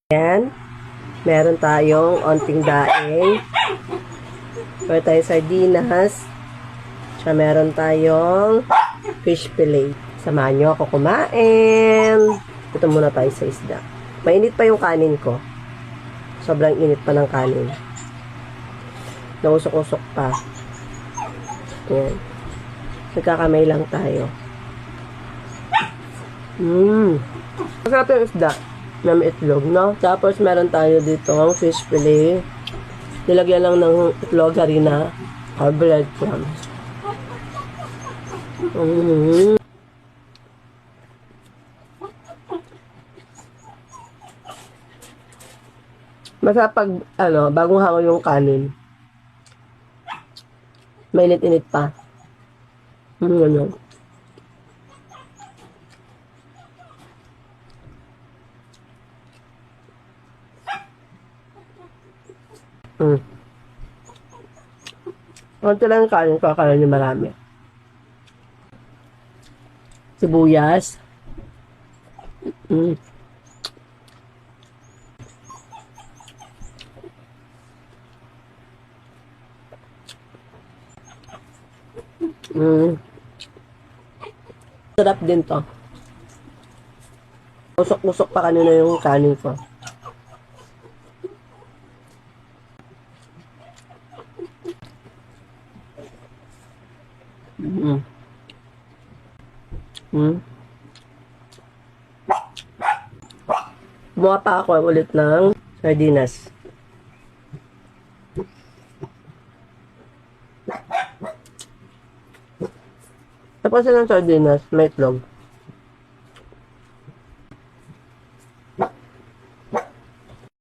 Yan. Meron tayong onting daing. Meron tayong sardinas. Tsaka meron tayong fish fillet. Samahan nyo ako kumain. Ito muna tayo sa isda. Mainit pa yung kanin ko. Sobrang init pa ng kanin. Nausok-usok pa. Yan. Nagkakamay lang tayo. Masarap yung isda na may itlog, no? Tapos meron tayo dito ang fish fillet. Nilagyan lang ng itlog, harina, or breadcrumbs. Masarap pag, bagong hango yung kanin. Mainit-init pa. Ganyan. Konti lang yung kanin ko, akala nyo marami. Sibuyas. Sarap din to. Usok-usok pa kanina yung kanin ko. Buha pa ako ulit ng sardinas. Tapos ng sardinas, may itlog.